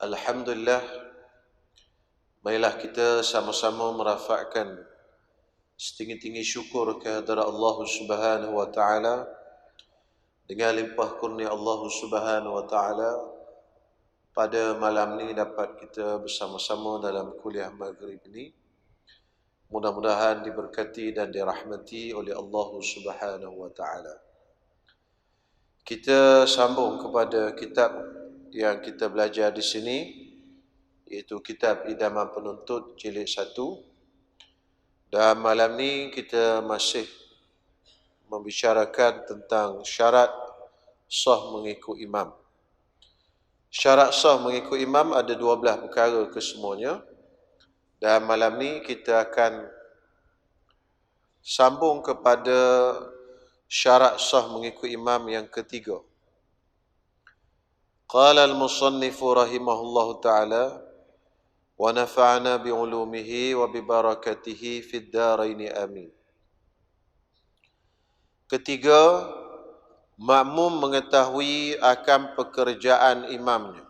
Alhamdulillah, marilah kita sama-sama merafakkan setinggi-tinggi syukur kehadirat Allah Subhanahu wa taala dengan limpah kurnia Allah Subhanahu wa taala. Pada malam ini dapat kita bersama-sama dalam kuliah maghrib ini. Mudah-mudahan diberkati dan dirahmati oleh Allah Subhanahu wa taala. Kita sambung kepada kitab yang kita belajar di sini, iaitu kitab Idaman Penuntut jilid 1. Dan malam ni kita masih membicarakan tentang syarat sah mengikut imam. Syarat sah mengikut imam ada 12 perkara kesemuanya. Dan malam ni kita akan sambung kepada syarat sah mengikut imam yang ketiga. Qala al-musannifu rahimahullahu ta'ala wa nafa'ana bi'ulumihi wa bibarakatihi fid daraini amin. Ketiga, makmum mengetahui akan pekerjaan imamnya.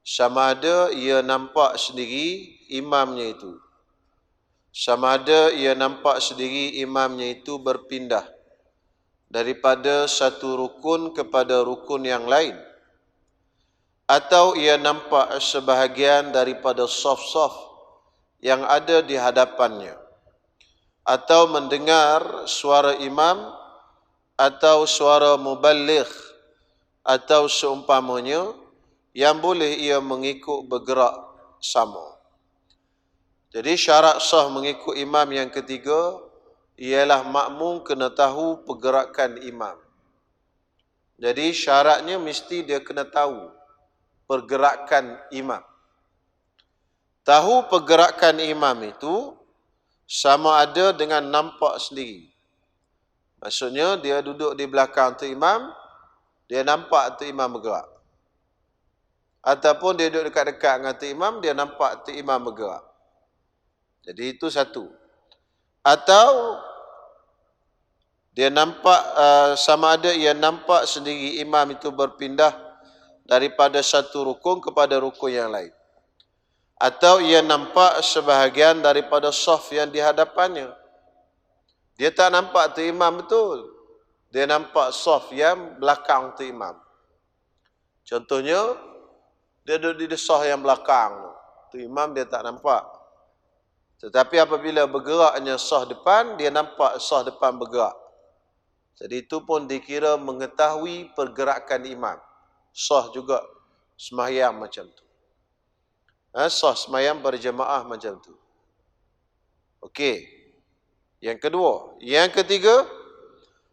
Sama ada ia nampak sendiri imamnya itu. Sama ada ia nampak sendiri imamnya itu berpindah daripada satu rukun kepada rukun yang lain, atau ia nampak sebahagian daripada saf-saf yang ada di hadapannya, atau mendengar suara imam atau suara muballigh atau seumpamanya yang boleh ia mengikut bergerak sama. Jadi syarat sah mengikut imam yang ketiga ialah makmum kena tahu pergerakan imam. Jadi syaratnya mesti dia kena tahu pergerakan imam. Tahu pergerakan imam itu sama ada dengan nampak sendiri. Maksudnya dia duduk di belakang tu imam, dia nampak tu imam bergerak. Ataupun dia duduk dekat-dekat dengan tu imam, dia nampak tu imam bergerak. Jadi itu satu. Atau dia nampak sama ada ia nampak sendiri imam itu berpindah daripada satu rukun kepada rukun yang lain, atau ia nampak sebahagian daripada saf yang di hadapannya. Dia tak nampak tu imam betul, dia nampak saf yang belakang tu imam. Contohnya dia duduk di saf yang belakang tu imam, dia tak nampak. Tetapi apabila bergeraknya saf depan, dia nampak saf depan bergerak. Jadi itu pun dikira mengetahui pergerakan imam. Sah juga sembahyang macam tu. Sah sembahyang berjemaah macam tu. Okey. Yang kedua. Yang ketiga,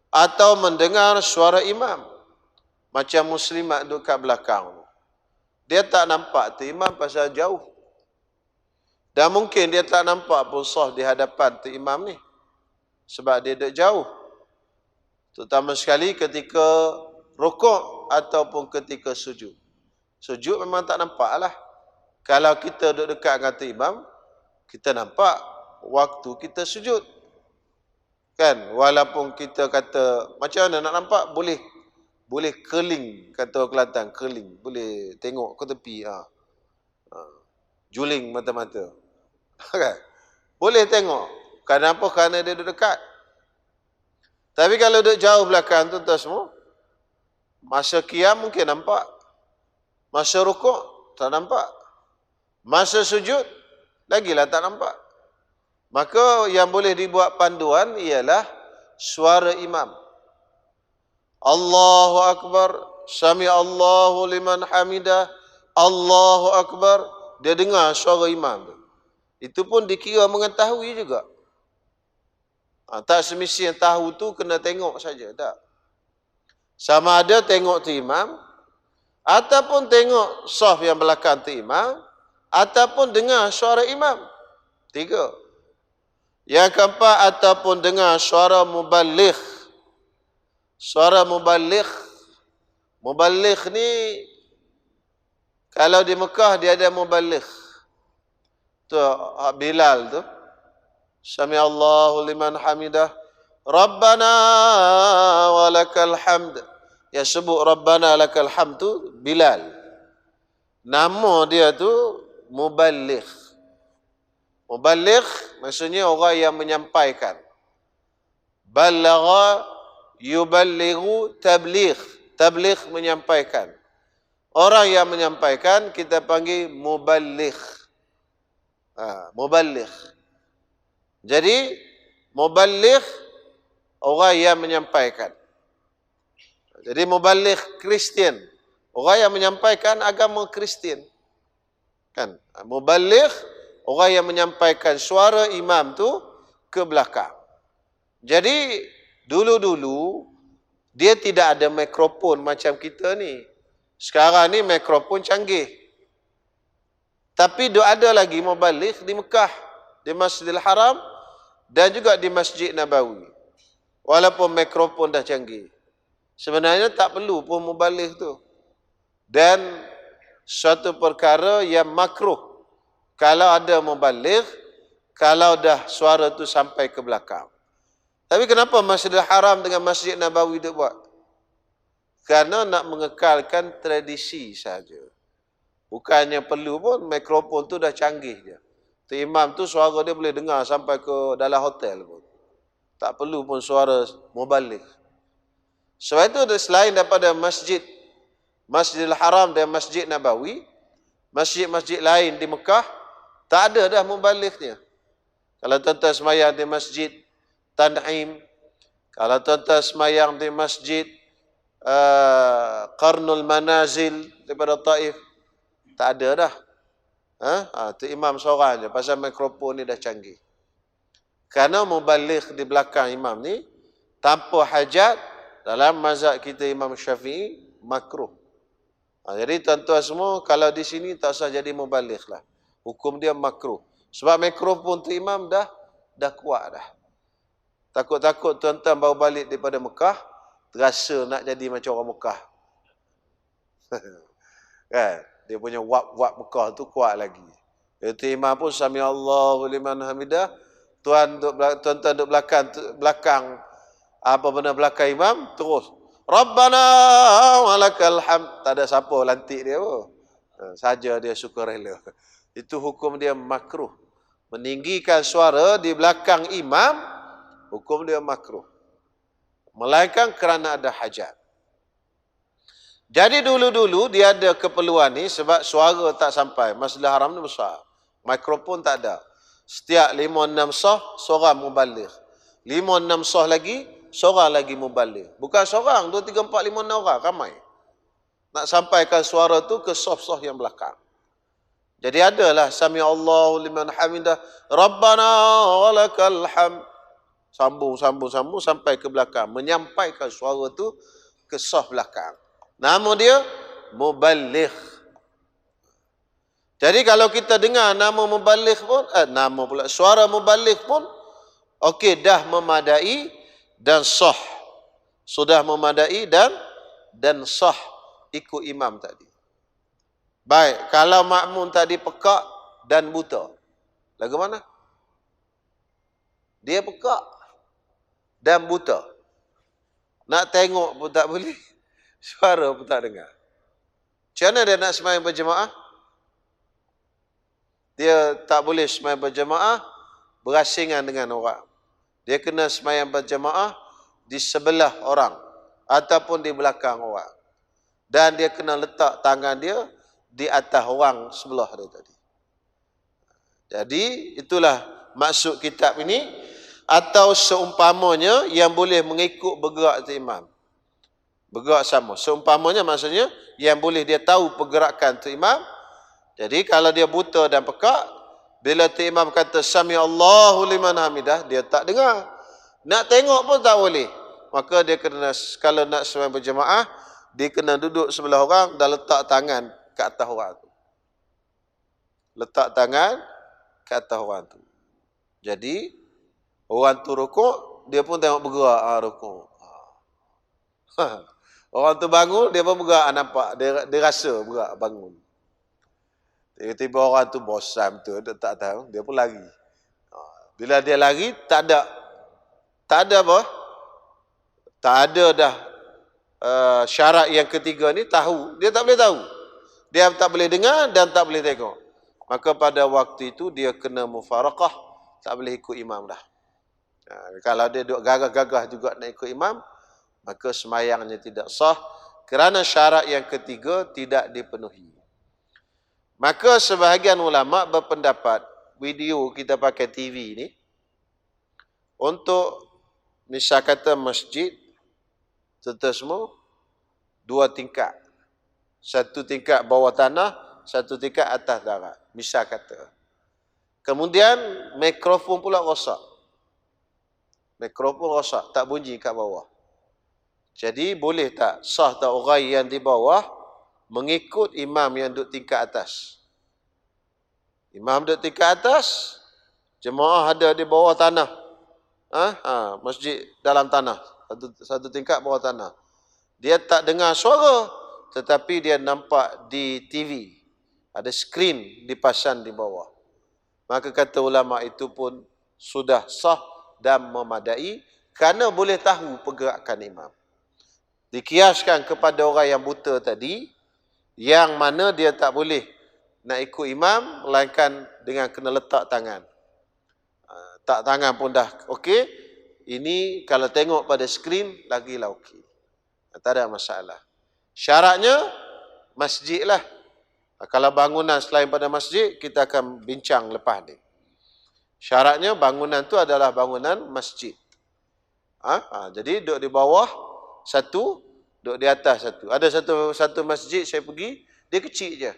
atau mendengar suara imam. Macam muslimat duduk kat belakang. Dia tak nampak tu imam pasal jauh. Dan mungkin dia tak nampak pun sah di hadapan tu imam ni. Sebab dia duduk jauh. Terutama sekali ketika rukuk ataupun ketika sujud. Sujud memang tak nampak lah. Kalau kita duduk dekat dengan tu imam, kita nampak waktu kita sujud. Kan? Walaupun kita kata, macam mana nak nampak? Boleh keling, kata orang Kelantan, keling. Boleh tengok ke tepi. Juling mata-mata. Kan? Boleh tengok. Kenapa? Kerana dia duduk dekat. Tapi kalau duduk jauh belakang tu, tuan semua, masa qiyam mungkin nampak. Masa rukuk tak nampak. Masa sujud lagilah tak nampak. Maka yang boleh dibuat panduan ialah suara imam. Allahu Akbar, Sami Allahu liman hamidah, Allahu Akbar. Dia dengar suara imam tu. Itu pun dikira mengetahui juga. Tak semestinya tahu tu kena tengok saja, tak. Sama ada tengok tu imam, ataupun tengok saf yang belakang tu imam, ataupun dengar suara imam. 3. Yang keempat, ataupun dengar suara muballigh. Suara muballigh. Muballigh ni, kalau di Mekah dia ada muballigh. Tu Bilal tu. Sami Allahu liman hamidah. Rabbana walakal hamd. Yang sebut Rabbana lakal hamd tu Bilal. Nama dia tu muballigh. Muballigh maksudnya orang yang menyampaikan. Ballagha yuballighu tabligh. Tabligh menyampaikan. Orang yang menyampaikan kita panggil muballigh. Muballigh. Jadi muballigh orang yang menyampaikan. Jadi muballigh Kristian, orang yang menyampaikan agama Kristian. Kan? Muballigh orang yang menyampaikan suara imam tu ke belakang. Jadi dulu-dulu dia tidak ada mikrofon macam kita ni. Sekarang ni mikrofon canggih. Tapi ada lagi muballigh di Mekah, di Masjidil Haram dan juga di Masjid Nabawi. Walaupun mikrofon dah canggih. Sebenarnya tak perlu pun muballigh tu. Dan suatu perkara yang makruh kalau ada muballigh, kalau dah suara tu sampai ke belakang. Tapi kenapa Masjidil Haram dengan Masjid Nabawi dia buat? Kerana nak mengekalkan tradisi saja. Bukannya perlu pun, mikrofon tu dah canggih je. Tu imam tu suara dia boleh dengar sampai ke dalam hotel pun. Tak perlu pun suara muballigh. Sebab itu selain daripada Masjidil Haram dan Masjid Nabawi, masjid-masjid lain di Mekah, tak ada dah mubalighnya. Kalau tuan-tuan semayang di Masjid Tan'im, kalau tuan-tuan semayang di Masjid Qarnul Manazil daripada Taif, tak ada dah. Tu imam seorang je, pasal mikrofon ni dah canggih. Kerana mubaligh di belakang imam ni, tanpa hajat, dalam mazhab kita Imam Syafi'i, makruh. Jadi tuan-tuan semua, kalau di sini tak usah jadi mubaligh lah. Hukum dia makruh. Sebab mikrofon tu imam dah kuat dah. Takut-takut tuan-tuan baru balik daripada Mekah, terasa nak jadi macam orang Mekah. Kan? Dia punya wap-wap Mekah tu kuat lagi. Itu imam pun sami Allahu liman hamidah. Tuan-tuan duduk belakang apa benda belakang imam, terus Rabbana walakal hamd. Tak ada siapa lantik dia pun. Saja dia suka rela. Itu hukum dia makruh. Meninggikan suara di belakang imam, hukum dia makruh. Melainkan kerana ada hajat. Jadi dulu-dulu dia ada keperluan ni sebab suara tak sampai. Masjidil Haram ni besar. Mikrofon tak ada. Setiap 5-6 sah, seorang mubaligh. 5-6 sah lagi, seorang lagi mubaligh. Bukan seorang, 2, 3, 4, 5, 6 orang, ramai. Nak sampaikan suara tu ke sah-sah yang belakang. Jadi adalah sami Allahu liman hamidah, Rabbana walakal hamd. Sambung sampai ke belakang. Menyampaikan suara tu ke sah belakang. Nama dia mubaligh. Jadi kalau kita dengar nama mubaligh pun, suara mubaligh pun, okey, dah memadai dan sah. Sudah memadai dan sah ikut imam tadi. Baik, kalau makmum tadi pekak dan buta, lagu mana? Dia pekak dan buta. Nak tengok pun tak boleh. Suara pun tak dengar. Macam mana dia nak sembahyang berjemaah? Dia tak boleh sembahyang berjemaah berasingan dengan orang. Dia kena sembahyang berjemaah di sebelah orang ataupun di belakang orang. Dan dia kena letak tangan dia di atas orang sebelah dia tadi. Jadi itulah maksud kitab ini, atau seumpamanya yang boleh mengikut bergerak tu imam. Bergerak sama. Seumpamanya maksudnya yang boleh dia tahu pergerakan tu imam. Jadi kalau dia buta dan pekak, bila tu imam kata sami Allahu liman hamidah, dia tak dengar. Nak tengok pun tak boleh. Maka dia kena, kalau nak sembahyang berjemaah, dia kena duduk sebelah orang dan letak tangan ke atas orang tu. Letak tangan ke atas orang tu. Jadi orang tu rukuk, dia pun tengok bergerak rukuk. Orang tu bangun, dia pun bergerak, nampak. Dia rasa bergerak, bangun. Tiba-tiba orang tu bosan tu, dia tak tahu, dia pun lari. Bila dia lari, tak ada apa? Tak ada dah syarat yang ketiga ni, tahu. Dia tak boleh tahu. Dia tak boleh dengar dan tak boleh tengok. Maka pada waktu itu dia kena mufaraqah, tak boleh ikut imam dah. Kalau dia duk gagah-gagah juga nak ikut imam, maka semayangnya tidak sah kerana syarat yang ketiga tidak dipenuhi. Maka sebahagian ulama berpendapat video kita pakai TV ni untuk misal kata masjid tuan semua 2 tingkat. 1 tingkat bawah tanah, 1 tingkat atas darat. Misal kata. Kemudian mikrofon pula rosak. Mikrofon rosak, tak bunyi kat bawah. Jadi boleh tak sah tak orang yang di bawah mengikut imam yang duduk tingkat atas? Imam duduk tingkat atas, jemaah ada di bawah tanah. Masjid dalam tanah, satu tingkat bawah tanah. Dia tak dengar suara, tetapi dia nampak di TV. Ada skrin dipasang di bawah. Maka kata ulama itu pun sudah sah dan memadai kerana boleh tahu pergerakan imam. Dikiaskan kepada orang yang buta tadi, yang mana dia tak boleh nak ikut imam, melainkan dengan kena letak tangan. Tak tangan pun dah okey. Ini kalau tengok pada skrin, lagilah okey. Tak ada masalah. Syaratnya, masjid lah. Kalau bangunan selain pada masjid, kita akan bincang lepas ni. Syaratnya bangunan tu adalah bangunan masjid. Jadi duduk di bawah satu, duduk di atas satu. Ada satu masjid saya pergi, dia kecil je.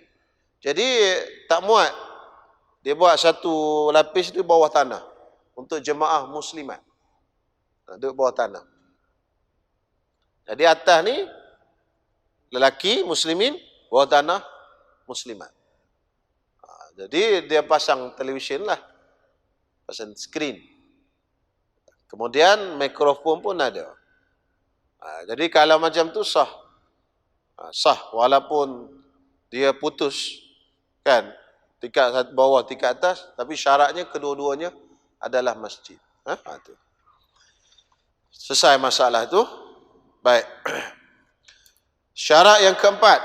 Jadi tak muat. Dia buat satu lapis di bawah tanah untuk jemaah muslimat. Duduk bawah tanah. Jadi atas ni lelaki muslimin, bawah tanah muslimat. Jadi dia pasang televisyen lah. Pasang skrin. Kemudian mikrofon pun ada. Jadi kalau macam tu sah. Sah walaupun dia putus. Kan? Tingkat bawah, tingkat atas. Tapi syaratnya kedua-duanya adalah masjid. Tu. Selesai masalah tu. Baik. Syarat yang keempat.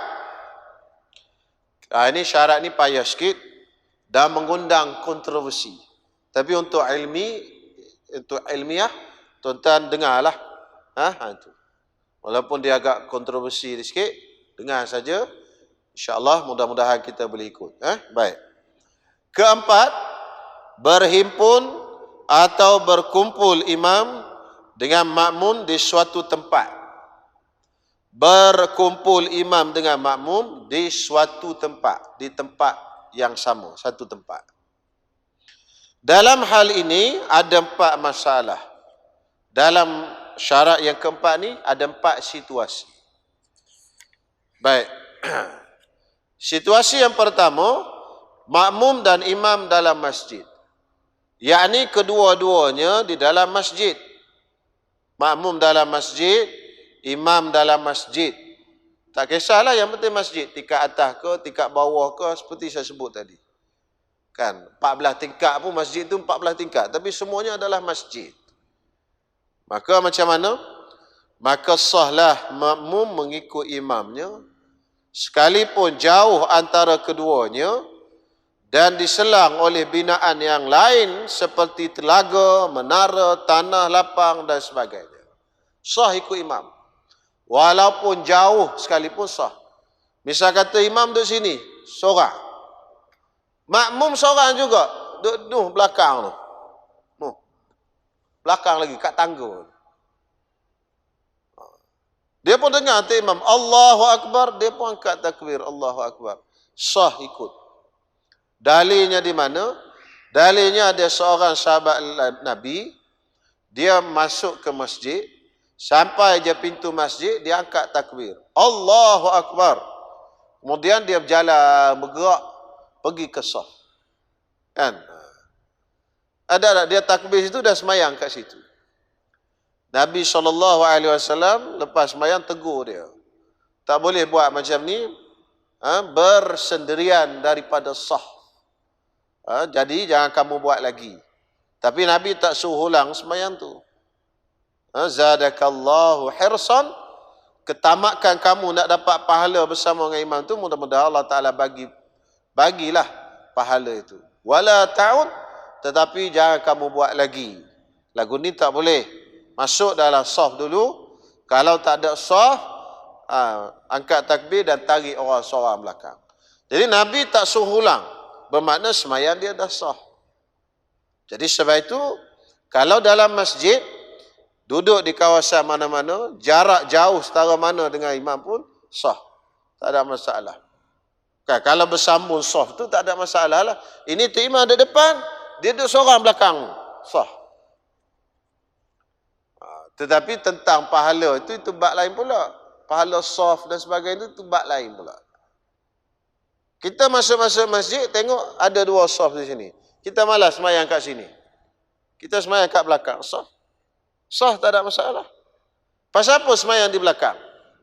Ini syarat ni payah sikit dan mengundang kontroversi. Tapi untuk ilmiah, tuan-tuan dengarlah. Itu. Walaupun dia agak kontroversi sikit, dengar saja. InsyaAllah mudah-mudahan kita boleh ikut. Baik. Keempat, berhimpun atau berkumpul imam dengan makmum di suatu tempat. Berkumpul imam dengan makmum di suatu tempat. Di tempat yang sama, satu tempat. Dalam hal ini ada 4 masalah. Dalam syarat yang keempat ni ada 4 situasi. Baik. Situasi yang pertama, makmum dan imam dalam masjid. Yakni kedua-duanya di dalam masjid. Makmum dalam masjid, imam dalam masjid. Tak kisahlah, yang penting masjid. Tingkat atas ke, tingkat bawah ke, seperti saya sebut tadi. Kan, 14 tingkat pun masjid tu 14 tingkat. Tapi semuanya adalah masjid. Maka macam mana? Maka sahlah makmum mengikut imamnya. Sekalipun jauh antara keduanya. Dan diselang oleh binaan yang lain. Seperti telaga, menara, tanah, lapang dan sebagainya. Sah ikut imam. Walaupun jauh sekalipun sah. Misal kata imam duduk sini, seorang. Makmum seorang juga. Duduk belakang tu. Belakang lagi, kat tangga. Dia pun dengar tu imam. Allahu Akbar. Dia pun angkat takbir. Allahu Akbar. Sah ikut. Dalilnya di mana? Dalilnya ada seorang sahabat Nabi. Dia masuk ke masjid. Sampai je pintu masjid. Dia angkat takbir. Allahu Akbar. Kemudian dia berjalan, bergerak. Pergi ke saf. Kan? Ada dia takbir itu dah semayang kat situ. Nabi SAW lepas semayang tegur dia. Tak boleh buat macam ni. Bersendirian daripada saf. Jadi jangan kamu buat lagi. Tapi Nabi tak suruh ulang semayang tu. Zadakallahu hirsan. ketamakan kamu nak dapat pahala bersama dengan imam tu, mudah-mudahan Allah Ta'ala bagilah pahala itu. Wala ta'ud, tetapi jangan kamu buat lagi. Lagu ni tak boleh. Masuk dalam saf dulu. Kalau tak ada saf, angkat takbir dan tarik orang seorang belakang. Jadi Nabi tak suruh ulang. Bermakna semayang dia dah sah. Jadi sebab itu, kalau dalam masjid, duduk di kawasan mana-mana, jarak jauh setara mana dengan imam pun sah. Tak ada masalah. Kan, kalau bersambung saf tu tak ada masalah lah. Ini tu imam ada depan, dia duduk seorang belakang. Sah. Tetapi tentang pahala itu bab lain pula. Pahala saf dan sebagainya itu bab lain pula. Kita masuk-masuk masjid, tengok ada 2 saf di sini. Kita malas semayang kat sini. Kita semayang kat belakang. Sah. Sah, tak ada masalah. Pasal apa semayang di belakang?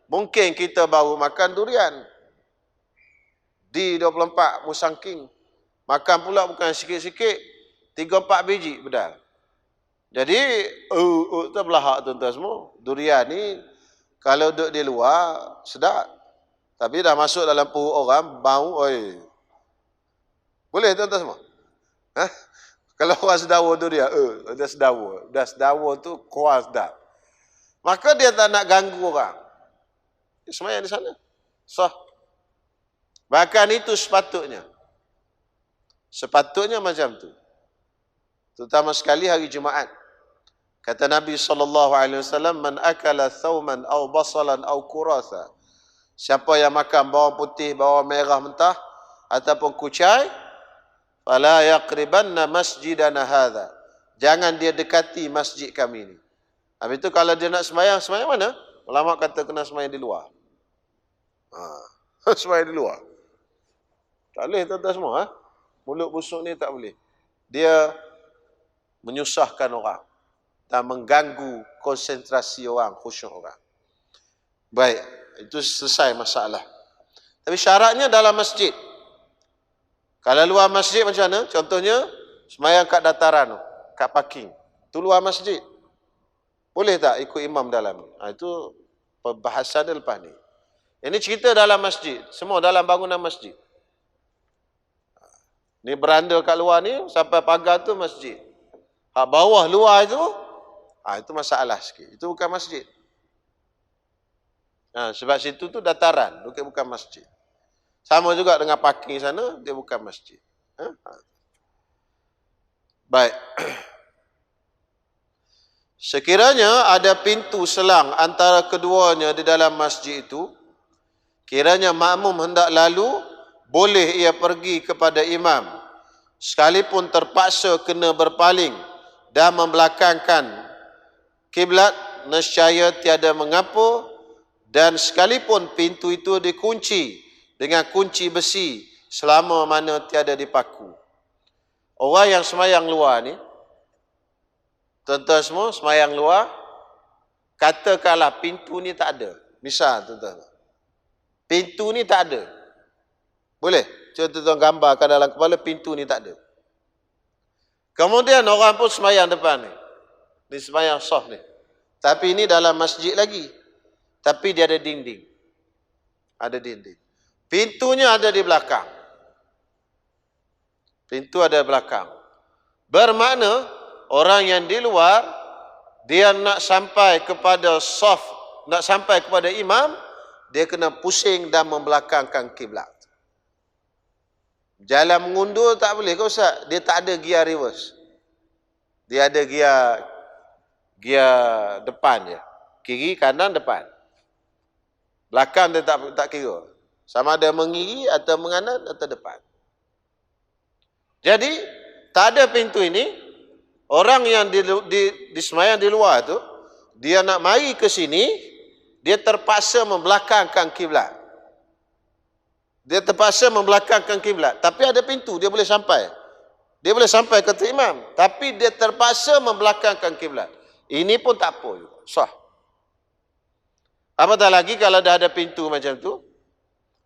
Mungkin kita baru makan durian. Di 24 Musangking. Makan pula bukan sikit-sikit. 3-4 biji bedal. Jadi, terbelahak tuan-tuan semua. Durian ni, kalau duduk di luar, sedap. Tapi dah masuk dalam perut orang, bau, oi. Boleh tuan-tuan semua? Ha? Kalau orang sedawa tu dia, dia sedawa. Dah sedawa tu, kuat sedap. Maka dia tak nak ganggu orang. Dia semayang di sana. Sah. Bahkan itu sepatutnya. Sepatutnya macam tu. Terutama sekali hari Jumaat. Kata Nabi SAW, man akala thawman aw basalan aw kurasa. Siapa yang makan bawang putih, bawang merah mentah, ataupun kucai, fala yaqribanna masjidana hadha. Jangan dia dekati masjid kami ni. Habis itu kalau dia nak semayang, semayang mana? Ulama kata kena semayang di luar. Semayang di luar. Tak boleh tuan-tuan semua. Mulut busuk ni tak boleh. Dia menyusahkan orang dan mengganggu konsentrasi orang, khusyuk orang. Baik, itu selesai masalah. Tapi syaratnya dalam masjid. Kalau luar masjid macam mana? Contohnya, semayang kat dataran, kat parking. Itu luar masjid. Boleh tak ikut imam dalam ni? Itu perbahasan dia lepas ni. Ini cerita dalam masjid. Semua dalam bangunan masjid. Ni beranda kat luar ni, sampai pagar tu masjid. Hak bawah luar itu, itu masalah sikit. Itu bukan masjid. Sebab situ tu dataran, bukan masjid. Sama juga dengan parking sana, dia bukan masjid. Baik. Sekiranya ada pintu selang antara keduanya di dalam masjid itu, kiranya makmum hendak lalu, boleh ia pergi kepada imam, sekalipun terpaksa kena berpaling dan membelakangkan kiblat, nescaya tiada mengapa, dan sekalipun pintu itu dikunci dengan kunci besi selama mana tiada dipaku. Orang yang semayang luar ni, tuan-tuan semua semayang luar, katakanlah pintu ni tak ada. Misal tuan-tuan, pintu ni tak ada. Boleh? Cuba tuan-tuan gambarkan dalam kepala pintu ni tak ada. Kemudian orang pun semayang depan ni. Ni semayang saf ni. Tapi ini dalam masjid lagi. Tapi dia ada dinding. Ada dinding. Pintunya ada di belakang. Pintu ada di belakang. Bermakna orang yang di luar, dia nak sampai kepada saf, nak sampai kepada imam, dia kena pusing dan membelakangkan kiblat. Jalan mengundur tak boleh ke Ustaz? Dia tak ada gear reverse. Dia ada gear depan je. Kiri, kanan, depan. Belakang dia tak kira. Sama ada mengiri atau menganan atau depan. Jadi, tak ada pintu ini. Orang yang di semayang di luar tu, dia nak mari ke sini, dia terpaksa membelakangkan kiblat. Dia terpaksa membelakangkan kiblat. Tapi ada pintu, dia boleh sampai. Dia boleh sampai ke imam. Tapi dia terpaksa membelakangkan kiblat. Ini pun tak apa juga. Sah. Apatah lagi kalau dah ada pintu macam tu,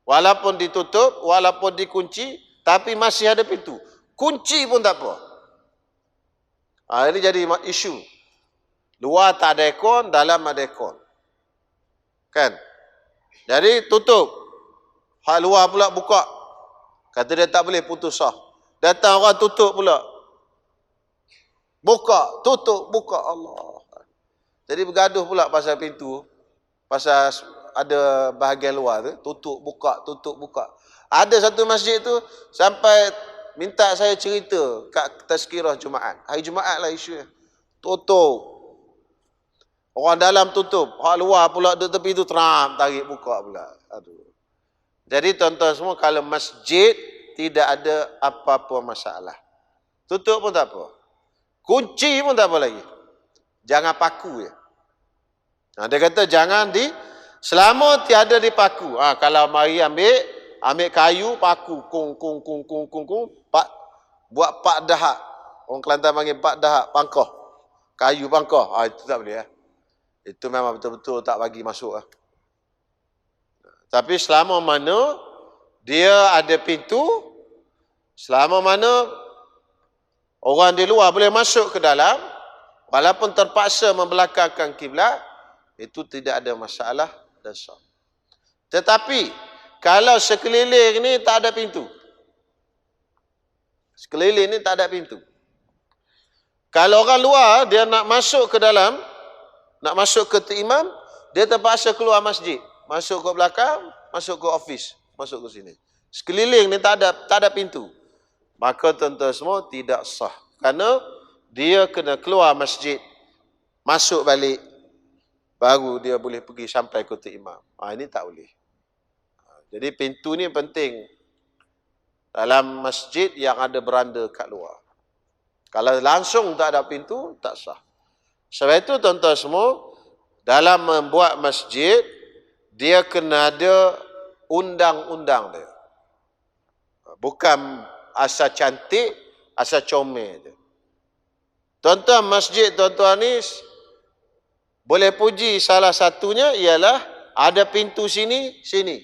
walaupun ditutup, walaupun dikunci, tapi masih ada pintu. Kunci pun tak apa. Ini jadi isu. Luar tak ada aircon, dalam ada aircon. Kan? Jadi tutup. Hak luar pula buka. Kata dia tak boleh putus sah. Datang orang tutup pula. Buka, tutup, buka. Allah. Jadi bergaduh pula pasal pintu. Pasal ada bahagian luar tu. Tutup, buka, tutup, buka. Ada satu masjid tu sampai minta saya cerita kat tazkirah Jumaat. Hari Jumaat lah isunya. Tutup. Orang dalam tutup. Hak luar pula duduk tepi tu teram. Tarik, buka pula. Aduh. Jadi tuan-tuan semua, kalau masjid tidak ada apa-apa masalah. Tutup pun tak apa. Kunci pun tak apa lagi. Jangan paku je. Dia kata jangan selama tiada dipaku. Kalau mari ambil kayu, paku. Kung, buat pak dahak. Orang Kelantan panggil pak dahak, pangkoh. Kayu pangkoh. Itu tak boleh. Itu memang betul-betul tak bagi masuk. Tapi selama mana dia ada pintu, selama mana orang di luar boleh masuk ke dalam, walaupun terpaksa membelakangkan kiblat, itu tidak ada masalah dan sah. Tetapi kalau sekeliling ni tak ada pintu, sekeliling ni tak ada pintu, kalau orang luar dia nak masuk ke dalam, nak masuk ke imam, dia terpaksa keluar masjid, masuk ke belakang, masuk ke office, masuk ke sini. Sekeliling ni tak ada pintu. Maka tuan-tuan semua tidak sah. Kerana dia kena keluar masjid, masuk balik, baru dia boleh pergi sampai ke imam. Ini tak boleh. Jadi pintu ni penting dalam masjid yang ada beranda kat luar. Kalau langsung tak ada pintu, tak sah. Sebab itu tuan-tuan semua, dalam membuat masjid, dia kena ada undang-undang dia. Bukan asal cantik, asal comel je. Tuan-tuan, masjid tuan-tuan ni boleh puji salah satunya ialah ada pintu sini, sini.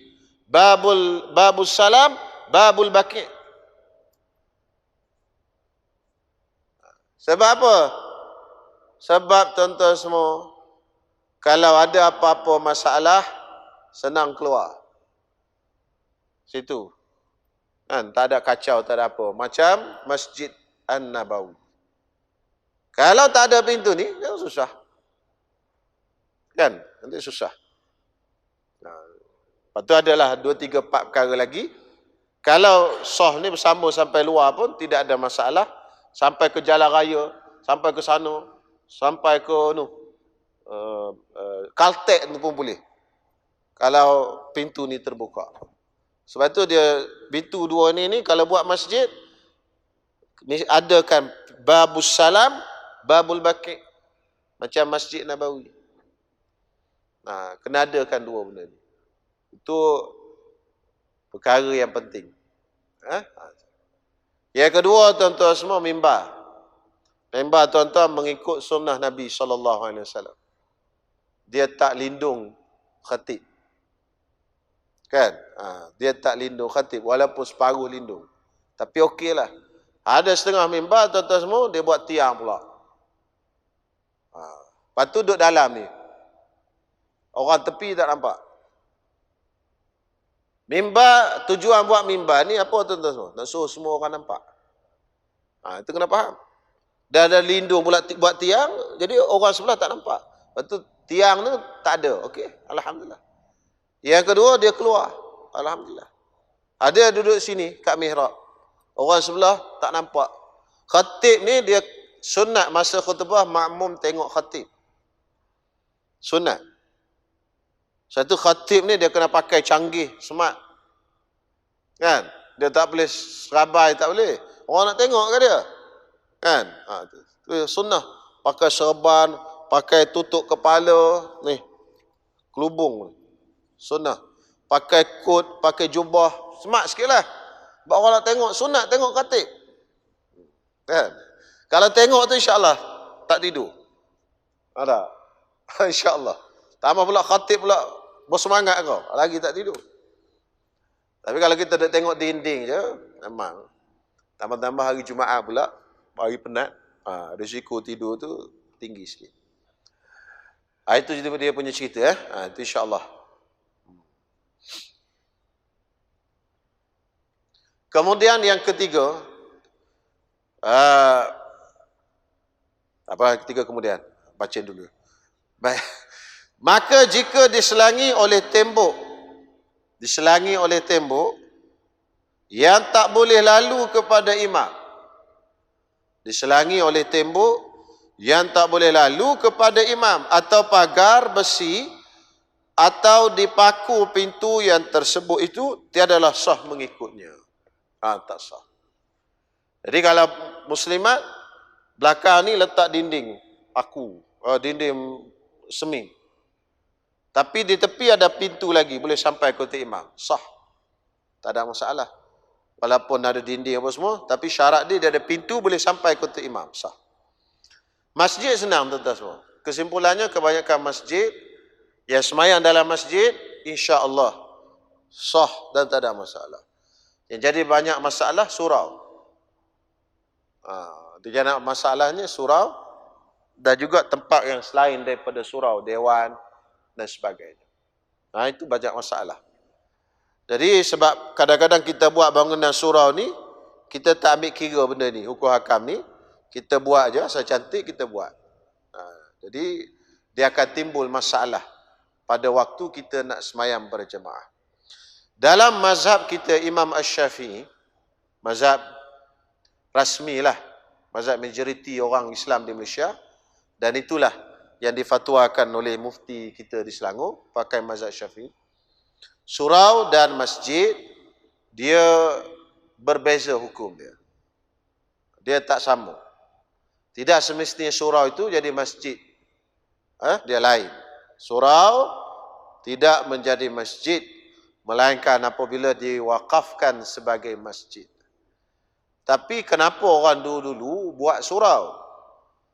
Babul salam, babul baqi'. Sebab apa? Sebab tuan-tuan semua, kalau ada apa-apa masalah, senang keluar. Situ. Kan? Tak ada kacau, tak ada apa. Macam Masjid An-Nabawi. Kalau tak ada pintu ni, kan susah. Kan? Nanti susah. Lepas tu adalah 2, 3, 4 perkara lagi. Kalau sah ni bersama sampai luar pun tidak ada masalah. Sampai ke jalan raya, sampai ke sana, sampai ke Caltech tu pun boleh. Kalau pintu ni terbuka. Sebab tu dia pintu dua ni kalau buat masjid ni adakan babus salam, babul baqi', macam Masjid Nabawi. Kena adakan dua benda ni. Itu perkara yang penting. Yang kedua tuan-tuan semua, mimbar. Mimbar tuan-tuan mengikut sunnah Nabi SAW. Dia tak lindung khatib. Kan? Dia tak lindung khatib, walaupun separuh lindung. Tapi okeylah. Ada setengah mimbar tuan-tuan semua, dia buat tiang pula. Lepas tu duduk dalam ni. Orang tepi tak nampak. Mimbar, tujuan buat mimbar ni apa tuan-tuan semua? Nak suruh semua orang nampak. Itu kena faham. Dan ada lindung pula buat tiang, jadi orang sebelah tak nampak. Lepas tu tiang tu tak ada. Okey, alhamdulillah. Yang kedua, dia keluar. Alhamdulillah. Ada duduk sini kat mihrab. Orang sebelah tak nampak. Khatib ni dia sunat masa khutbah makmum tengok khatib. Sunat. Satu khatib ni dia kena pakai canggih, smart. Kan? Dia tak boleh serabai, tak boleh. Orang nak tengok ke dia? Kan? Itu sunnah. Pakai serban, pakai tutup kepala, ni. Kelubung. Sunnah. Pakai kot, pakai jubah. Smart sikit lah. Sebab orang nak tengok, sunat tengok khatib. Kan? Kalau tengok tu insyaAllah tak tidur. Ada? InsyaAllah. Tambah pula khatib pula bersemangat kau. Lagi tak tidur. Tapi kalau kita duk tengok dinding je, memang. Tambah-tambah hari Jumaat pula, hari penat, risiko tidur tu tinggi sikit. Itu dia punya cerita. Itu insyaAllah. Kemudian yang ketiga, apa ketiga kemudian? Baca dulu. Baik. Maka jika diselangi oleh tembok yang tak boleh lalu kepada imam, diselangi oleh tembok yang tak boleh lalu kepada imam, atau pagar besi, atau dipaku pintu yang tersebut itu, tiadalah sah mengikutnya. Tak sah. Jadi kalau muslimat, belakang ni letak dinding paku, dinding semi. Tapi di tepi ada pintu lagi, boleh sampai ke imam. Sah. Tak ada masalah. Walaupun ada dinding apa semua, tapi syarat dia ada pintu, boleh sampai ke imam. Sah. Masjid senang tuan-tuan semua. Kesimpulannya, kebanyakan masjid, yang semayang dalam masjid, insya-Allah sah dan tak ada masalah. Yang jadi banyak masalah, surau. Jadi masalahnya surau, dan juga tempat yang selain daripada surau, dewan dan sebagainya. Itu banyak masalah. Jadi sebab kadang-kadang kita buat bangunan surau ni, kita tak ambil kira benda ni, hukum hakam ni, kita buat aja, asal cantik kita buat. Jadi dia akan timbul masalah pada waktu kita nak semayang berjemaah. Dalam mazhab kita Imam Asy-Syafi'i, mazhab rasmi lah, mazhab majoriti orang Islam di Malaysia, dan itulah yang difatwakan oleh mufti kita di Selangor, pakai mazhab Syafi'i. Surau dan masjid, dia berbeza hukum dia. Dia tak sama. Tidak semestinya surau itu jadi masjid. Dia lain. Surau tidak menjadi masjid, melainkan apabila diwakafkan sebagai masjid. Tapi kenapa orang dulu buat surau?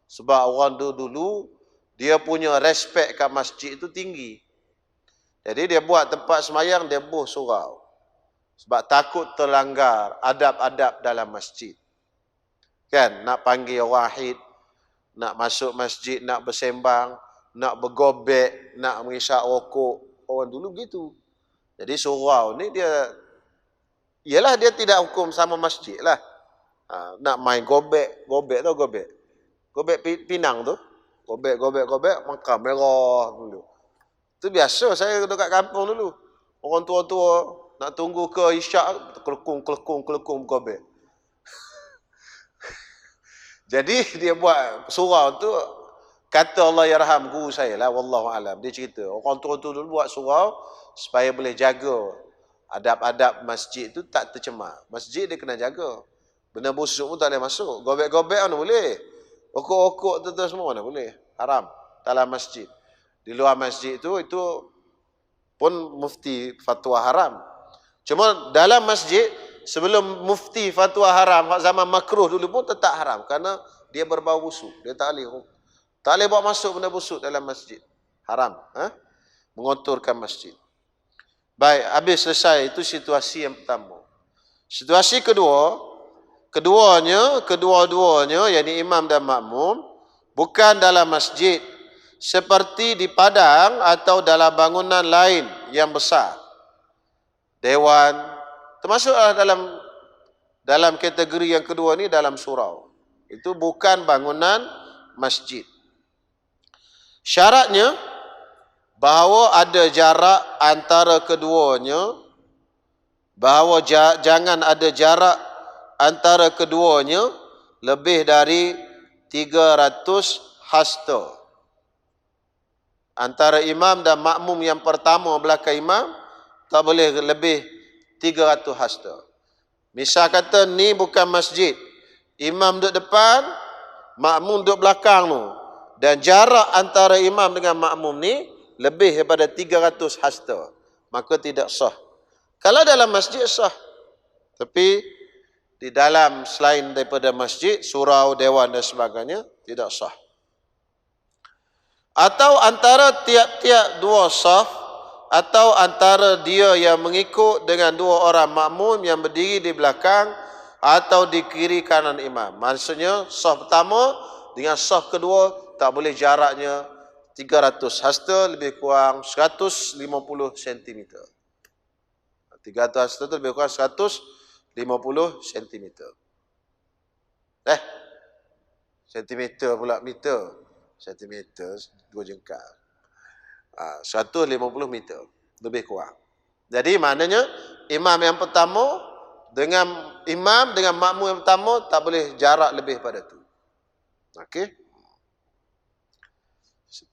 Sebab orang dulu dia punya respect kat masjid itu tinggi. Jadi dia buat tempat semayang, dia buh surau. Sebab takut terlanggar adab-adab dalam masjid. Kan, nak panggil wahid, nak masuk masjid, nak bersembang, nak bergobek, nak mengisap rokok. Orang dulu gitu. Jadi surau ni dia, ialah dia tidak hukum sama masjid lah. Nak main gobek tu gobek. Gobek pinang tu. Gobek, makan merah dulu. Itu biasa saya dekat kampung dulu. Orang tua-tua nak tunggu ke isyak, kelekung gobek. Jadi dia buat surau tu, kata Allah yarham guru saya lah, wallahu alam, dia cerita orang tua-tua dulu buat surau supaya boleh jaga adab-adab masjid tu tak tercemar. Masjid dia kena jaga. Benda busuk pun tak boleh masuk. Gobek-gobek mana boleh. Okok-okok tu semua mana boleh. Haram dalam masjid. Di luar masjid tu, itu pun mufti fatwa haram. Cuma dalam masjid, sebelum mufti fatwa haram, zaman makruh dulu pun tetap haram. Kerana dia berbau busuk. Dia tak boleh bawa masuk benda busuk dalam masjid. Haram. Mengotorkan masjid. Baik, habis selesai. Itu situasi yang pertama. Situasi kedua-duanya, yakni imam dan makmum, bukan dalam masjid, seperti di padang atau dalam bangunan lain yang besar. Dewan, termasuklah dalam kategori yang kedua ni, dalam surau. Itu bukan bangunan masjid. Syaratnya, bahawa ada jarak antara keduanya, bahawa jangan ada jarak antara keduanya lebih dari 300 hasta. Antara imam dan makmum yang pertama belakang imam, tak boleh lebih 300 hasta. Misal kata ni bukan masjid, imam duduk depan, makmum duduk belakang tu, dan jarak antara imam dengan makmum ni lebih daripada 300 hasta, maka tidak sah. Kalau dalam masjid sah. Tapi di dalam selain daripada masjid, surau, dewan dan sebagainya, tidak sah. Atau antara tiap-tiap dua saf, atau antara dia yang mengikut dengan dua orang makmum yang berdiri di belakang atau di kiri kanan imam. Maksudnya saf pertama dengan saf kedua tak boleh jaraknya 300 hasta, lebih kurang 150 cm. 300 hasta itu lebih kurang 150 50 cm. Sentimeter pula meter. Sentimeter 2 jengkal. 150 meter. Lebih kurang. Jadi maknanya imam yang pertama dengan makmum yang pertama tak boleh jarak lebih pada tu. Okey.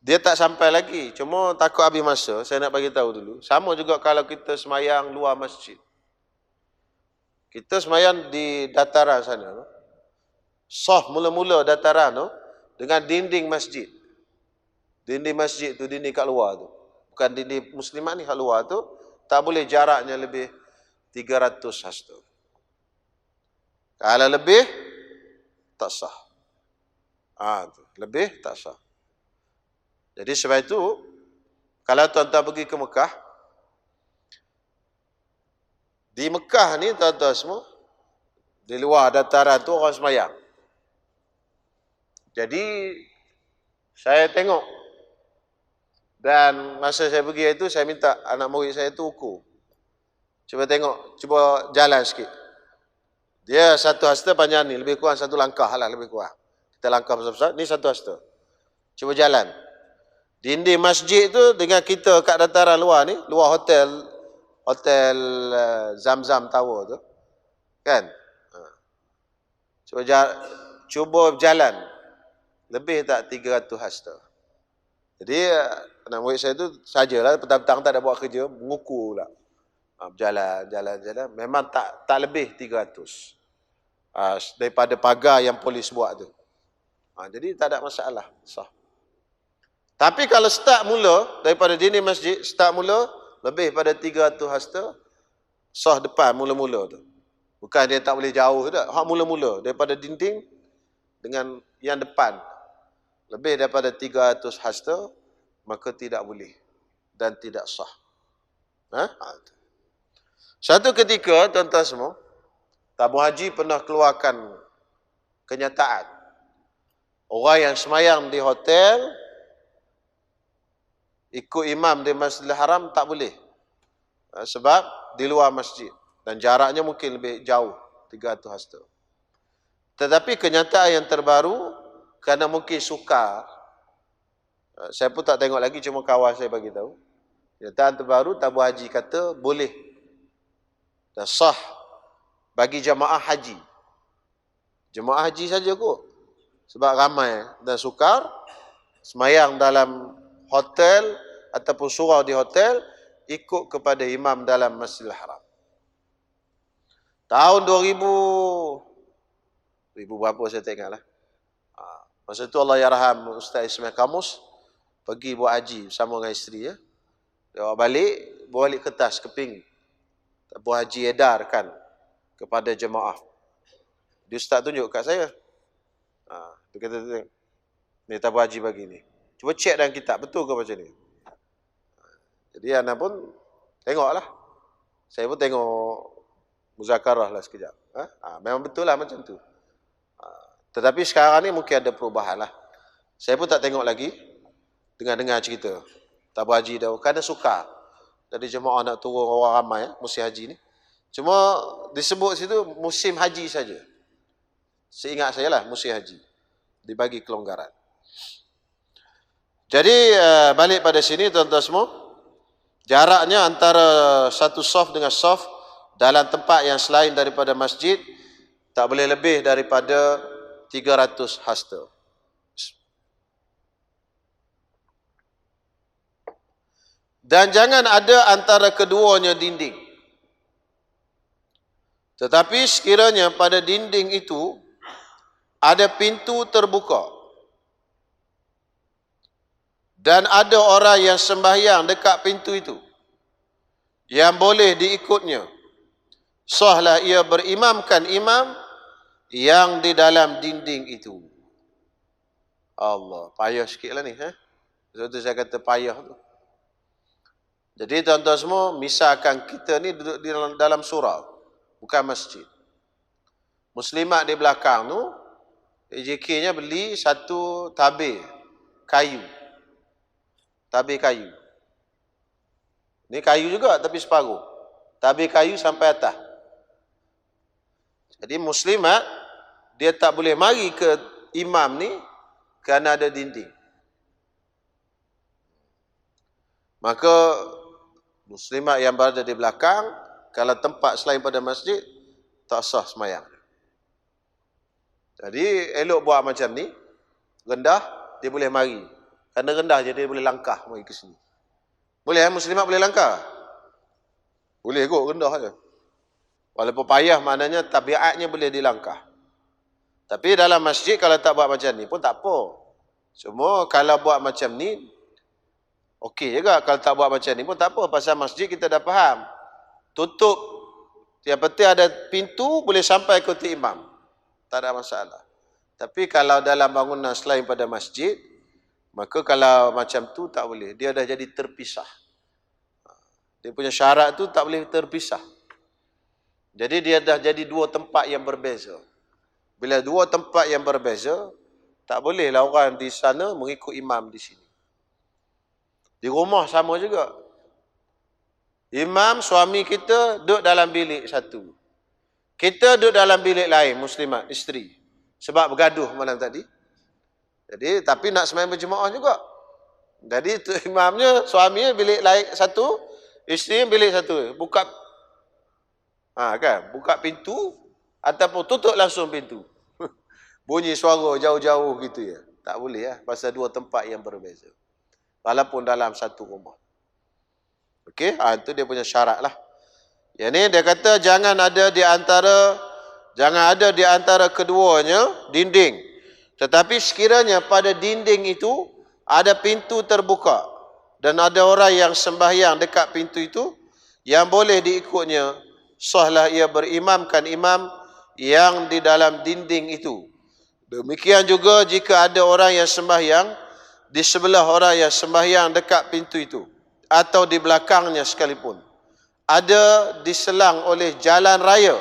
Dia tak sampai lagi. Cuma takut habis masa, saya nak bagi tahu dulu. Sama juga kalau kita semayang luar masjid. Kita semayang di dataran sana. Saf mula-mula dataran tu dengan dinding masjid. Dinding masjid tu, dinding kat luar tu. Bukan dinding muslimat ni kat luar tu, tak boleh jaraknya lebih 300 hasta. Kalau lebih, tak sah. Lebih, tak sah. Jadi sebab itu, kalau tuan-tuan pergi ke Mekah, di Mekah ni tuan-tuan semua, di luar dataran tu orang semayang. Jadi, saya tengok, dan masa saya pergi itu, saya minta anak murid saya tu ukur. Cuba tengok, cuba jalan sikit. Dia 1 hasta panjang ni, lebih kurang 1 langkah lah, lebih kurang. Kita langkah besar-besar, ni 1 hasta. Cuba jalan. Dinding masjid tu dengan kita kat dataran luar ni, luar hotel Zam-Zam Tower tu. Kan? Cuba jalan. Lebih tak 300 hasta. Jadi, anak murid saya tu sajalah, petang-petang tak ada buat kerja, mengukur pula. Jalan. Memang tak lebih 300. Daripada pagar yang polis buat tu. Jadi tak ada masalah. Sah. Tapi kalau start mula, daripada dinding masjid, start mula, lebih pada 300 hasta, sah depan mula-mula tu. Bukan dia tak boleh jauh dah. Hak mula-mula, daripada dinding dengan yang depan. Lebih daripada 300 hasta, maka tidak boleh. Dan tidak sah. Satu ketika, tuan-tuan semua, tabung haji pernah keluarkan kenyataan. Orang yang semayang di hotel, ikut imam di Masjidil Haram tak boleh. Sebab di luar masjid. Dan jaraknya mungkin lebih jauh, 300 hasta. Tetapi kenyataan yang terbaru, kerana mungkin sukar, saya pun tak tengok lagi, cuma kawan saya bagi tahu. Kenyataan terbaru, tabung haji kata boleh dan sah bagi jemaah haji. Jemaah haji saja kot. Sebab ramai dan sukar, semayang dalam hotel ataupun surau di hotel, ikut kepada imam dalam Masjidil Haram. Tahun 2000 berapa saya tak ingat lah. Masa tu Allah yarham Ustaz Ismail Kamus pergi buat haji bersama dengan isteri ya. Dia balik kertas keping. Buat haji edarkan kepada jemaah. Dia Ustaz tunjuk kat saya. Dia kata ni tabung haji bagi ni. Cuba cek dalam kitab betul ke macam ni. Jadi anak pun tengoklah. Saya pun tengok muzakarah lah sekejap. Memang betul lah macam tu. Tetapi sekarang ni mungkin ada perubahan lah. Saya pun tak tengok lagi. Dengar-dengar cerita. Tabung haji dah. Kerana sukar. Jadi jemaah nak turun orang ramai musim haji ni. Cuma disebut situ musim haji saja. Seingat saya lah musim haji. Dibagi kelonggaran. Jadi balik pada sini tuan-tuan semua. Jaraknya antara satu saf dengan saf dalam tempat yang selain daripada masjid tak boleh lebih daripada 300 hasta. Dan jangan ada antara keduanya dinding. Tetapi sekiranya pada dinding itu ada pintu terbuka dan ada orang yang sembahyang dekat pintu itu yang boleh diikutnya, sahlah ia berimamkan imam yang di dalam dinding itu. Allah, payah sikit lah ni. Sebab tu saya kata payah tu. Jadi tuan-tuan semua, misalkan kita ni duduk di dalam surau, bukan masjid. Muslimat di belakang tu, AJK-nya beli satu tabir kayu. Tabir kayu. Ni kayu juga tapi separuh. Tabir kayu sampai atas. Jadi muslimat dia tak boleh mari ke imam ni kerana ada dinding. Maka muslimat yang berada di belakang, kalau tempat selain pada masjid, tak sah semayang. Jadi elok buat macam ni, rendah, dia boleh mari. Kerana rendah je dia boleh langkah mari ke sini. Boleh muslimat boleh langkah? Boleh kot, rendah je. Walaupun payah maknanya tabiatnya boleh dilangkah. Tapi dalam masjid kalau tak buat macam ni pun tak apa. Cuma kalau buat macam ni, okey juga. Kalau tak buat macam ni pun tak apa. Pasal masjid kita dah faham. Tutup. Yang penting ada pintu boleh sampai ke imam. Tak ada masalah. Tapi kalau dalam bangunan selain pada masjid, maka kalau macam tu tak boleh. Dia dah jadi terpisah. Dia punya syarat tu tak boleh terpisah. Jadi dia dah jadi dua tempat yang berbeza. Bila dua tempat yang berbeza, tak bolehlah orang di sana mengikut imam di sini. Di rumah sama juga. Imam, suami kita duduk dalam bilik satu. Kita duduk dalam bilik lain, muslimat, isteri. Sebab bergaduh malam tadi. Jadi, tapi nak sembahyang berjemaah juga. Jadi, tu imamnya, suaminya bilik lain satu, isteri bilik satu. Buka pintu ataupun tutup langsung pintu. Bunyi suara jauh-jauh gitu ya. Tak boleh ya, pasal dua tempat yang berbeza. Walaupun dalam satu rumah. Okey, itu dia punya syarat lah. Yang ni dia kata jangan ada di antara keduanya dinding. Tetapi sekiranya pada dinding itu ada pintu terbuka dan ada orang yang sembahyang dekat pintu itu, yang boleh diikutnya, sahlah ia berimamkan imam yang di dalam dinding itu. Demikian juga jika ada orang yang sembahyang di sebelah orang yang sembahyang dekat pintu itu, atau di belakangnya sekalipun. Ada diselang oleh jalan raya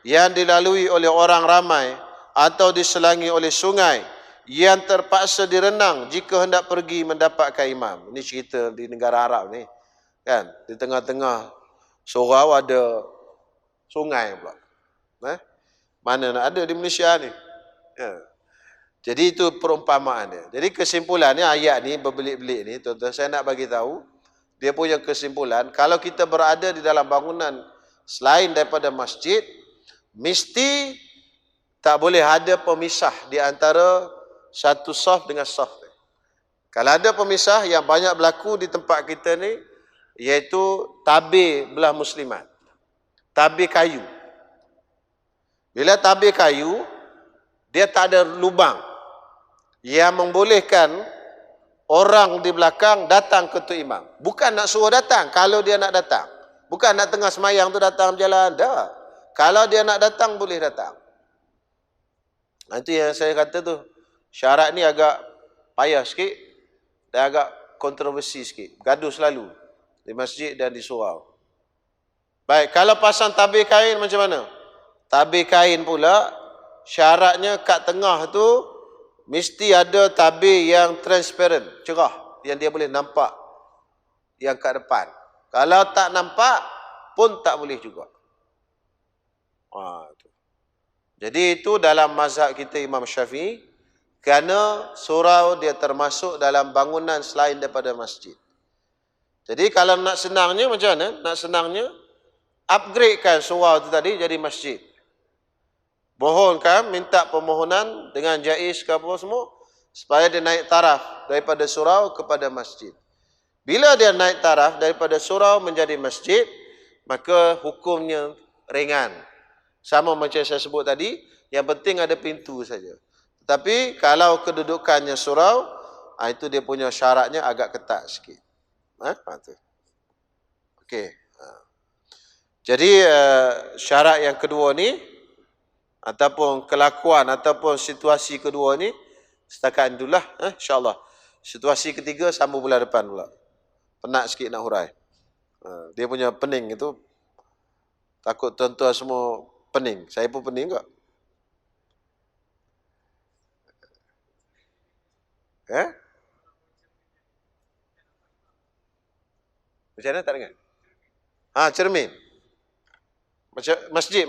yang dilalui oleh orang ramai, atau diselangi oleh sungai yang terpaksa direnang jika hendak pergi mendapatkan imam. Ini cerita di negara Arab ni. Kan? Di tengah-tengah surau ada sungai pula. Mana nak ada di Malaysia ni? Ya. Jadi itu perumpamaan dia. Jadi kesimpulannya ayat ni berbelit-belit ni, tuan-tuan, saya nak bagi tahu dia punya kesimpulan, kalau kita berada di dalam bangunan selain daripada masjid, mesti tak boleh ada pemisah di antara satu saf dengan saf. Kalau ada pemisah yang banyak berlaku di tempat kita ni, iaitu tabir belah muslimat. Tabir kayu. Bila tabir kayu, dia tak ada lubang yang membolehkan orang di belakang datang ke tu imam. Bukan nak suruh datang kalau dia nak datang. Bukan nak tengah semayang tu datang berjalan. Tak. Kalau dia nak datang, boleh datang. Itu yang saya kata tu. Syarat ni agak payah sikit dan agak kontroversi sikit. Gaduh selalu di masjid dan di surau. Baik, kalau pasang tabir kain macam mana? Tabir kain pula, syaratnya kat tengah tu mesti ada tabir yang transparent, cerah, yang dia boleh nampak yang kat depan. Kalau tak nampak pun tak boleh juga. Jadi itu dalam mazhab kita Imam Syafi'i, kerana surau dia termasuk dalam bangunan selain daripada masjid. Jadi kalau nak senangnya macam mana? Nak senangnya, upgradekan surau tu tadi jadi masjid. Mohonkan, minta permohonan dengan jaiz ke apa semua, supaya dia naik taraf daripada surau kepada masjid. Bila dia naik taraf daripada surau menjadi masjid, maka hukumnya ringan. Sama macam saya sebut tadi, yang penting ada pintu saja. Tetapi kalau kedudukannya surau, itu dia punya syaratnya agak ketat sikit. Okey. Jadi syarat yang kedua ni, ataupun kelakuan ataupun situasi kedua ni, setakat itulah, insyaAllah. Situasi ketiga sambung bulan depan pula. Penat sikit nak hurai. Dia punya pening itu, takut tuan-tuan semua pening. Saya pun pening kok. Macam mana tak dengar? Cermin. Macam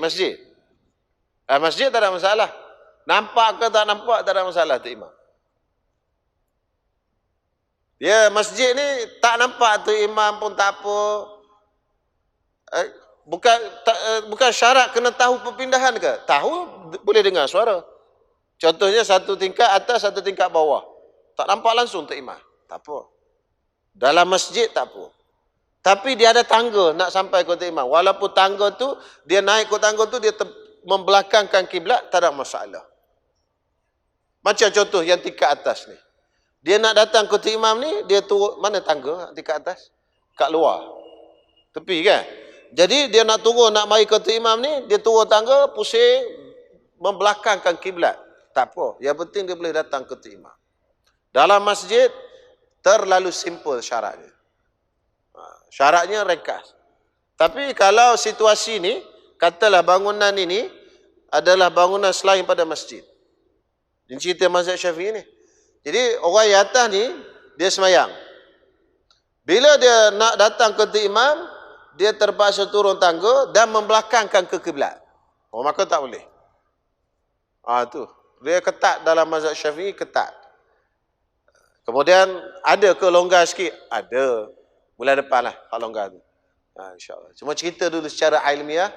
masjid. Masjid tak ada masalah. Nampak ke tak nampak tak ada masalah tu imam. Ya, masjid ni tak nampak tu imam pun tak apa. Bukan syarat kena tahu perpindahan ke? Tahu boleh dengar suara. Contohnya satu tingkat atas, satu tingkat bawah. Tak nampak langsung tu imam. Tak apa. Dalam masjid tak apa. Tapi dia ada tangga nak sampai ke imam. Walaupun tangga tu, dia naik ke tangga tu, dia membelakangkan kiblat, tak ada masalah. Macam contoh yang tingkat atas ni. Dia nak datang ke imam ni, dia turun, mana tangga tingkat atas? Kat luar. Tepi kan? Jadi dia nak turun, nak mari ke imam ni, dia turun tangga, pusing, membelakangkan kiblat. Tak apa. Yang penting dia boleh datang ke imam. Dalam masjid, terlalu simple syaratnya. Syaratnya ringkas. Tapi kalau situasi ni, katalah bangunan ini adalah bangunan selain pada masjid. Ini cerita mazhab Syafi'i ni. Jadi orang yang atas ni, dia semayang. Bila dia nak datang ke imam, dia terpaksa turun tangga dan membelakangkan ke kiblat. Maka tak boleh. Tu. Dia ketat dalam mazhab Syafi'i, ketat. Kemudian ada ke longgar sikit? Ada. Bulan depan lah, hak longgar tu. InsyaAllah. Cuma cerita dulu secara ilmiah,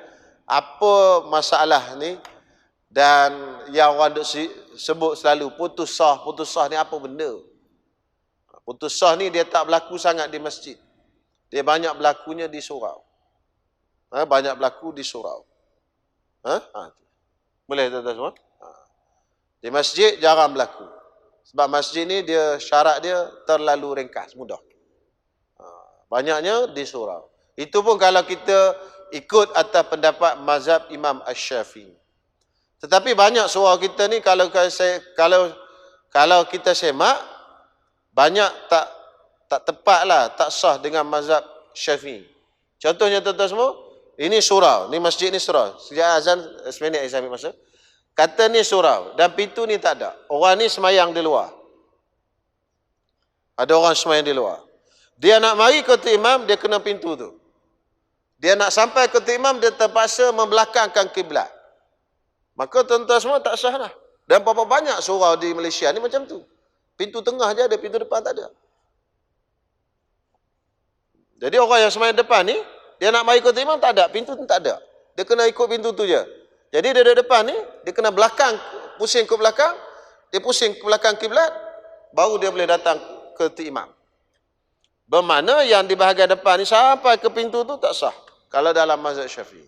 apa masalah ni, dan yang orang duk sebut selalu, putus sah ni apa benda? Putus sah ni dia tak berlaku sangat di masjid. Dia banyak berlakunya di surau. Banyak berlaku di surau. Boleh tuan-tuan semua? Di masjid jarang berlaku. Sebab masjid ni dia syarat dia terlalu ringkas, mudah. Banyaknya di surau. Itu pun kalau kita ikut atas pendapat mazhab Imam Asy-Syafi'i. Tetapi banyak surau kita ni kalau kita semak, banyak tak tepat lah, tak sah dengan mazhab Syafi'i. Contohnya tuan-tuan semua, ini surau, ni masjid ni surau. Sejak azan, seminit saya ambil masa. Kata ni surau, dan pintu ni tak ada. Orang ni semayang di luar. Ada orang semayang di luar. Dia nak mari ke imam, dia kena pintu tu. Dia nak sampai ke imam, dia terpaksa membelakangkan kiblat. Maka tuan-tuan semua tak sah lah. Dan berapa banyak surau di Malaysia ni macam tu. Pintu tengah je ada, pintu depan tak ada. Jadi orang yang semayang depan ni, dia nak mari ke imam tak ada, pintu tu tak ada. Dia kena ikut pintu tu je. Jadi dia duduk depan ni, dia kena belakang, pusing ke belakang, dia pusing ke belakang kiblat, baru dia boleh datang ke imam. Bermakna yang di bahagian depan ni sampai ke pintu tu tak sah. Kalau dalam mazhab Syafi'i.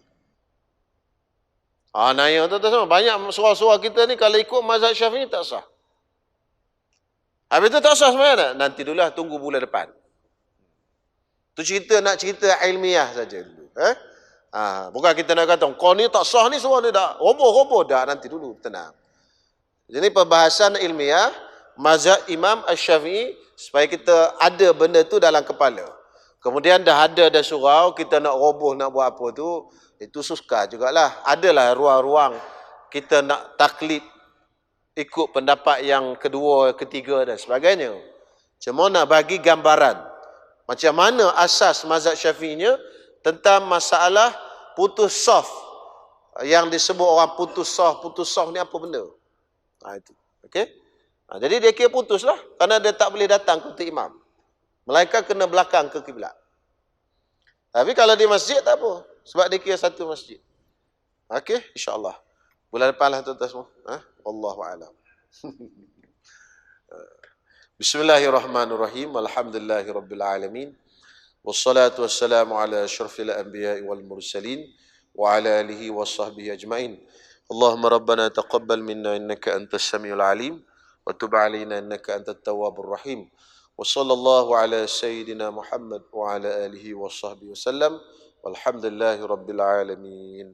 Naya tu semua. Banyak surau-surau kita ni kalau ikut mazhab Syafi'i tak sah. Habis tu tak sah sebenarnya. Nanti dulu lah, tunggu bulan depan. Tu nak cerita ilmiah saja dulu. Bukan kita nak kata, kau ni tak sah ni surau ni dah. Roboh-roboh dah, nanti dulu. Tenang. Jadi perbahasan ilmiah, mazhab Imam Asy-Syafi'i, supaya kita ada benda tu dalam kepala. Kemudian dah ada surau, kita nak roboh, nak buat apa tu, itu suka jugalah. Adalah ruang-ruang kita nak taklid, ikut pendapat yang kedua, ketiga dan sebagainya. Cuma nak bagi gambaran, macam mana asas mazhab Syafi'inya tentang masalah putus saf. Yang disebut orang putus saf ni apa benda? Itu. Okey? Jadi dia kira putus lah. Kerana dia tak boleh datang ke imam. Melainkan kena belakang ke kiblat. Tapi kalau di masjid tak apa. Sebab dia kira satu masjid. Okey, insyaAllah. Bulan depan lah tuan-tuan semua. Wallahu'alam. Bismillahirrahmanirrahim. Alhamdulillahirrabbilalamin. Wassalatu wassalamu ala asyrafil anbiya'i wal mursalin. Wa ala alihi wa sahbihi ajma'in. Allahumma rabbana taqabbal minna innaka antas samiul alim. وتب علينا إنك أنت التواب الرحيم وصلى الله على سيدنا محمد وعلى آله وصحبه وسلم والحمد لله رب العالمين.